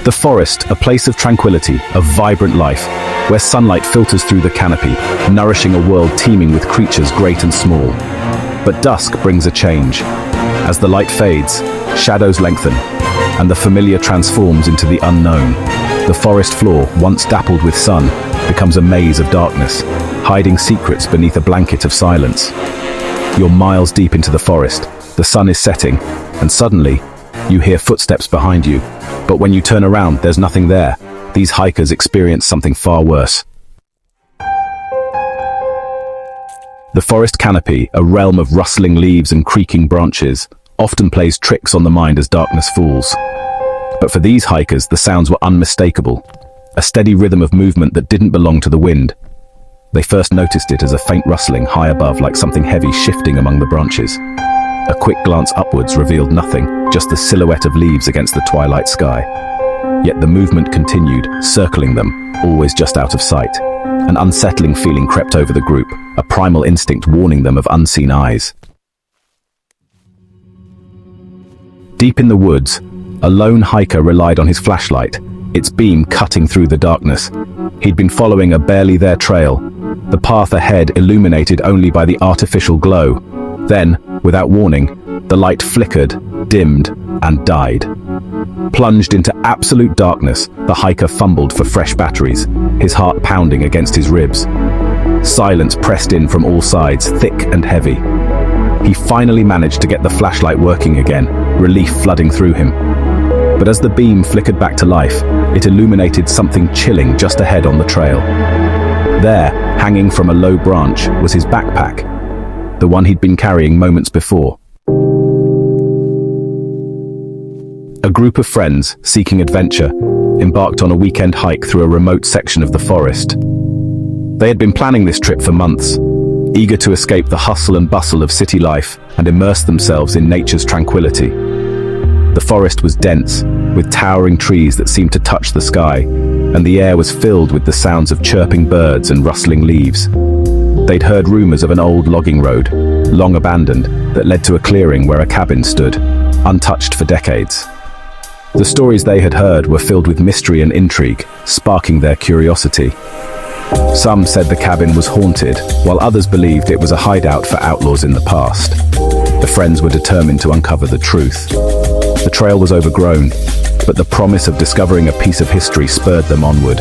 The forest, a place of tranquility, of vibrant life, where sunlight filters through the canopy, nourishing a world teeming with creatures great and small. But dusk brings a change. As the light fades, shadows lengthen, and the familiar transforms into the unknown. The forest floor, once dappled with sun, becomes a maze of darkness, hiding secrets beneath a blanket of silence. You're miles deep into the forest, the sun is setting, and suddenly, you hear footsteps behind you. But when you turn around, there's nothing there. These hikers experience something far worse. The forest canopy, a realm of rustling leaves and creaking branches, often plays tricks on the mind as darkness falls. But for these hikers, the sounds were unmistakable, a steady rhythm of movement that didn't belong to the wind. They first noticed it as a faint rustling high above, like something heavy shifting among the branches. A quick glance upwards revealed nothing, just the silhouette of leaves against the twilight sky. Yet the movement continued, circling them, always just out of sight. An unsettling feeling crept over the group, a primal instinct warning them of unseen eyes. Deep in the woods, a lone hiker relied on his flashlight, its beam cutting through the darkness. He'd been following a barely there trail, the path ahead illuminated only by the artificial glow. Then, without warning, the light flickered, dimmed, and died. Plunged into absolute darkness, the hiker fumbled for fresh batteries, his heart pounding against his ribs. Silence pressed in from all sides, thick and heavy. He finally managed to get the flashlight working again, relief flooding through him. But as the beam flickered back to life, it illuminated something chilling just ahead on the trail. There, hanging from a low branch, was his backpack, the one he'd been carrying moments before. A group of friends, seeking adventure, embarked on a weekend hike through a remote section of the forest. They had been planning this trip for months, eager to escape the hustle and bustle of city life and immerse themselves in nature's tranquility. The forest was dense, with towering trees that seemed to touch the sky, and the air was filled with the sounds of chirping birds and rustling leaves. They'd heard rumors of an old logging road, long abandoned, that led to a clearing where a cabin stood, untouched for decades. The stories they had heard were filled with mystery and intrigue, sparking their curiosity. Some said the cabin was haunted, while others believed it was a hideout for outlaws in the past. The friends were determined to uncover the truth. The trail was overgrown, but the promise of discovering a piece of history spurred them onward.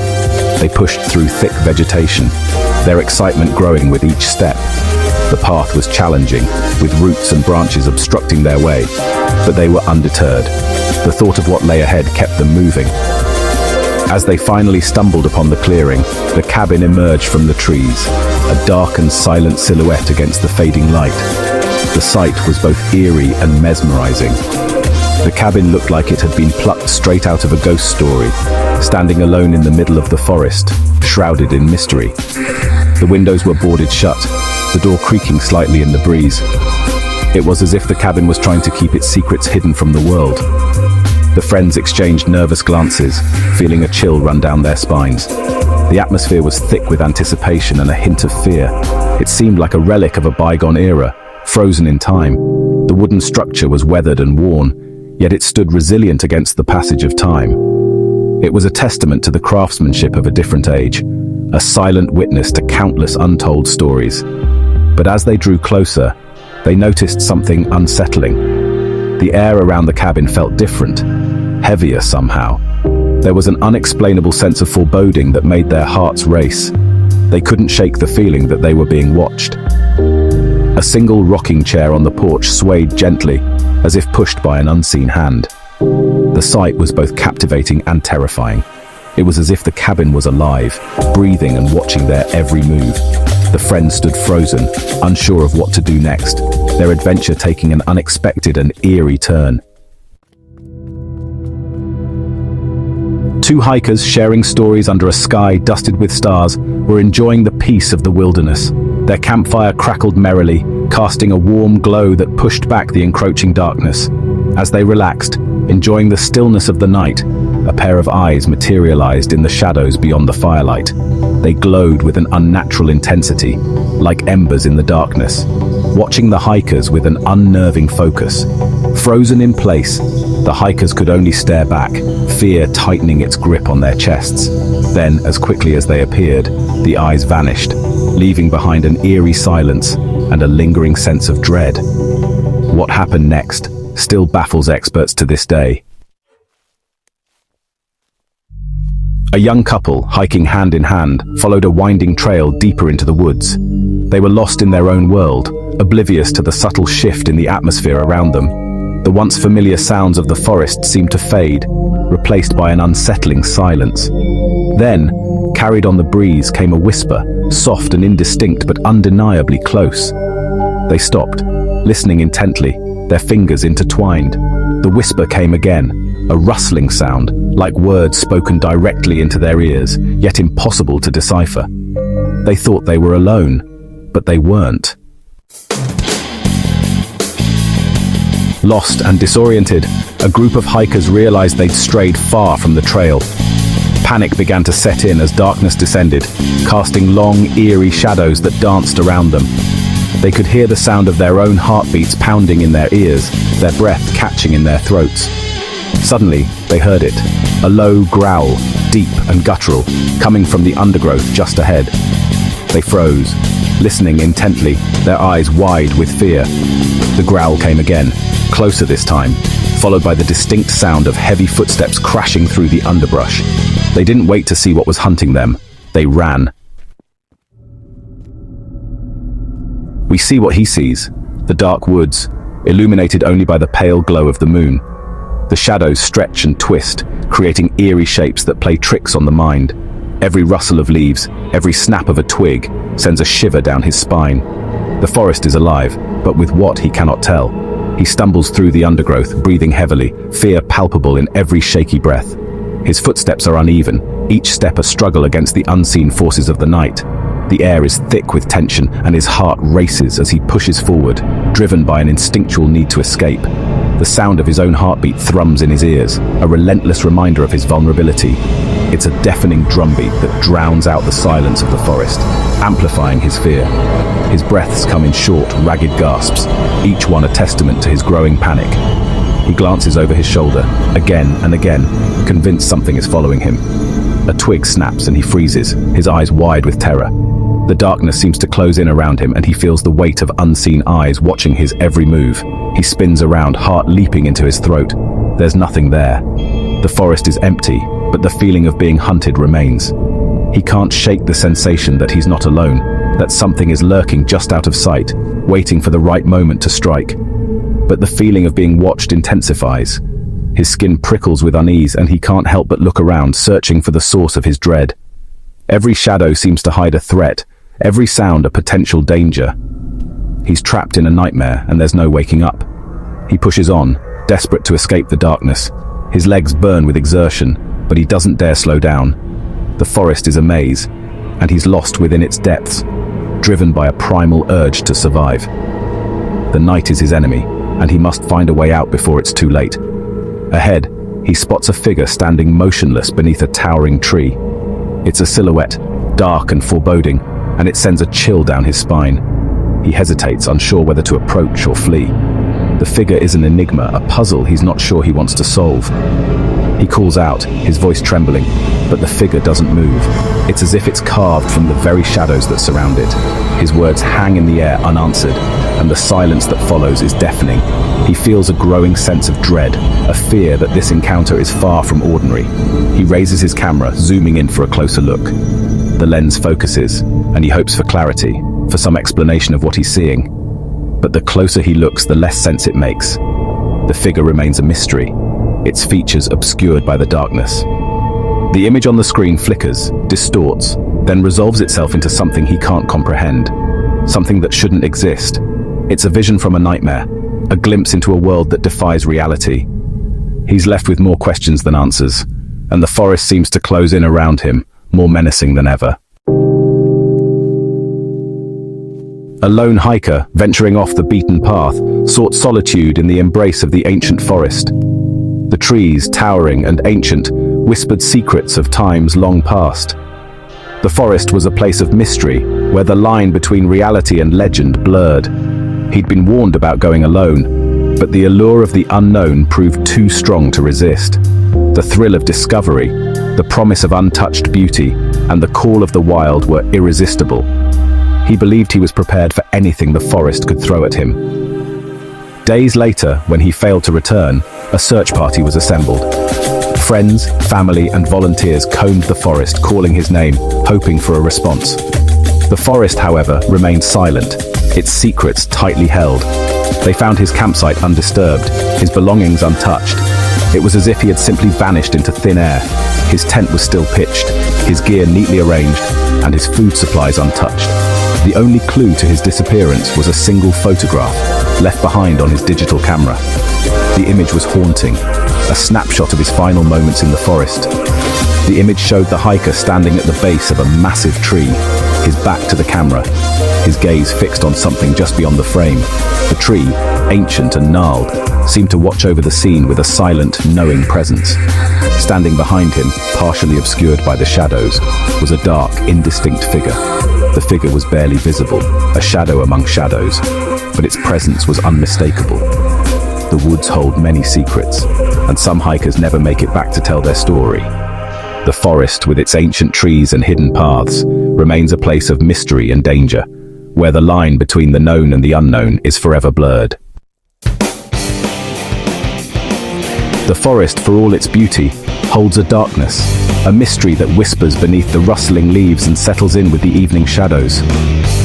They pushed through thick vegetation, their excitement growing with each step. The path was challenging, with roots and branches obstructing their way, but they were undeterred. The thought of what lay ahead kept them moving. As they finally stumbled upon the clearing, the cabin emerged from the trees, a dark and silent silhouette against the fading light. The sight was both eerie and mesmerizing. The cabin looked like it had been plucked straight out of a ghost story, standing alone in the middle of the forest, shrouded in mystery. The windows were boarded shut, the door creaking slightly in the breeze. It was as if the cabin was trying to keep its secrets hidden from the world. The friends exchanged nervous glances, feeling a chill run down their spines. The atmosphere was thick with anticipation and a hint of fear. It seemed like a relic of a bygone era, frozen in time. The wooden structure was weathered and worn, yet it stood resilient against the passage of time. It was a testament to the craftsmanship of a different age, a silent witness to countless untold stories. But as they drew closer, they noticed something unsettling. The air around the cabin felt different, heavier somehow. There was an unexplainable sense of foreboding that made their hearts race. They couldn't shake the feeling that they were being watched. A single rocking chair on the porch swayed gently, as if pushed by an unseen hand. The sight was both captivating and terrifying. It was as if the cabin was alive, breathing and watching their every move. The friends stood frozen, unsure of what to do next, their adventure taking an unexpected and eerie turn. Two hikers sharing stories under a sky dusted with stars were enjoying the peace of the wilderness. Their campfire crackled merrily, casting a warm glow that pushed back the encroaching darkness. As they relaxed, enjoying the stillness of the night, a pair of eyes materialized in the shadows beyond the firelight. They glowed with an unnatural intensity, like embers in the darkness. watching the hikers with an unnerving focus. Frozen in place, the hikers could only stare back, fear tightening its grip on their chests. Then, as quickly as they appeared, the eyes vanished, leaving behind an eerie silence and a lingering sense of dread. What happened next still baffles experts to this day. A young couple, hiking hand in hand, followed a winding trail deeper into the woods. They were lost in their own world, oblivious to the subtle shift in the atmosphere around them. The once familiar sounds of the forest seemed to fade, replaced by an unsettling silence. Then, carried on the breeze, came a whisper, soft and indistinct but undeniably close. They stopped, listening intently, their fingers intertwined. The whisper came again, a rustling sound, like words spoken directly into their ears, yet impossible to decipher. They thought they were alone, but they weren't. Lost and disoriented, a group of hikers realized they'd strayed far from the trail. Panic began to set in as darkness descended, casting long, eerie shadows that danced around them. They could hear the sound of their own heartbeats pounding in their ears, their breath catching in their throats. Suddenly, they heard it, a low growl, deep and guttural, coming from the undergrowth just ahead. They froze, listening intently, their eyes wide with fear. The growl came again, closer this time, followed by the distinct sound of heavy footsteps crashing through the underbrush. They didn't wait to see what was hunting them. They ran. We see what he sees, the dark woods, illuminated only by the pale glow of the moon. The shadows stretch and twist, creating eerie shapes that play tricks on the mind. Every rustle of leaves, every snap of a twig, sends a shiver down his spine. The forest is alive, but with what he cannot tell. He stumbles through the undergrowth, breathing heavily, fear palpable in every shaky breath. His footsteps are uneven, each step a struggle against the unseen forces of the night. The air is thick with tension, and his heart races as he pushes forward, driven by an instinctual need to escape. The sound of his own heartbeat thrums in his ears, a relentless reminder of his vulnerability. It's a deafening drumbeat that drowns out the silence of the forest, amplifying his fear. His breaths come in short, ragged gasps, each one a testament to his growing panic. He glances over his shoulder, again and again, convinced something is following him. A twig snaps and he freezes, his eyes wide with terror. The darkness seems to close in around him, and he feels the weight of unseen eyes watching his every move. He spins around, heart leaping into his throat. There's nothing there. The forest is empty, but the feeling of being hunted remains. He can't shake the sensation that he's not alone, that something is lurking just out of sight, waiting for the right moment to strike. But the feeling of being watched intensifies. His skin prickles with unease, and he can't help but look around, searching for the source of his dread. Every shadow seems to hide a threat, every sound a potential danger. He's trapped in a nightmare, and there's no waking up. He pushes on, desperate to escape the darkness. His legs burn with exertion, but he doesn't dare slow down. The forest is a maze, and he's lost within its depths, driven by a primal urge to survive. The night is his enemy, and he must find a way out before it's too late. Ahead, he spots a figure standing motionless beneath a towering tree. It's a silhouette, dark and foreboding, and it sends a chill down his spine. He hesitates, unsure whether to approach or flee. The figure is an enigma, a puzzle he's not sure he wants to solve. He calls out, his voice trembling, but the figure doesn't move. It's as if it's carved from the very shadows that surround it. His words hang in the air unanswered, and the silence that follows is deafening. He feels a growing sense of dread, a fear that this encounter is far from ordinary. He raises his camera, zooming in for a closer look. The lens focuses, and he hopes for clarity, for some explanation of what he's seeing. But the closer he looks, the less sense it makes. The figure remains a mystery, its features obscured by the darkness. The image on the screen flickers, distorts, then resolves itself into something he can't comprehend, something that shouldn't exist. It's a vision from a nightmare, a glimpse into a world that defies reality. He's left with more questions than answers, and the forest seems to close in around him, more menacing than ever. A lone hiker, venturing off the beaten path, sought solitude in the embrace of the ancient forest. The trees, towering and ancient, whispered secrets of times long past. The forest was a place of mystery, where the line between reality and legend blurred. He'd been warned about going alone, but the allure of the unknown proved too strong to resist. The thrill of discovery, the promise of untouched beauty, and the call of the wild were irresistible. He believed he was prepared for anything the forest could throw at him. Days later, when he failed to return, a search party was assembled. Friends, family, and volunteers combed the forest, calling his name, hoping for a response. The forest, however, remained silent, its secrets tightly held. They found his campsite undisturbed, his belongings untouched. It was as if he had simply vanished into thin air. His tent was still pitched, his gear neatly arranged, and his food supplies untouched. The only clue to his disappearance was a single photograph, left behind on his digital camera. The image was haunting, a snapshot of his final moments in the forest. The image showed the hiker standing at the base of a massive tree, his back to the camera, his gaze fixed on something just beyond the frame. The tree, ancient and gnarled, seemed to watch over the scene with a silent, knowing presence. Standing behind him, partially obscured by the shadows, was a dark, indistinct figure. The figure was barely visible, a shadow among shadows, but its presence was unmistakable. The woods hold many secrets, and some hikers never make it back to tell their story. The forest, with its ancient trees and hidden paths, remains a place of mystery and danger, where the line between the known and the unknown is forever blurred. The forest, for all its beauty, holds a darkness, a mystery that whispers beneath the rustling leaves and settles in with the evening shadows.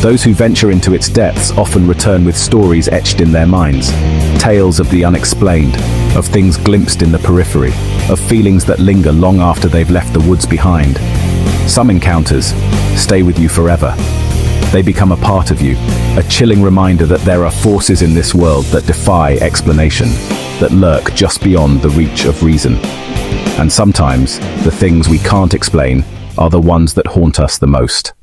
Those who venture into its depths often return with stories etched in their minds, tales of the unexplained, of things glimpsed in the periphery, of feelings that linger long after they've left the woods behind. Some encounters stay with you forever. They become a part of you, a chilling reminder that there are forces in this world that defy explanation, that lurk just beyond the reach of reason. And sometimes, the things we can't explain are the ones that haunt us the most.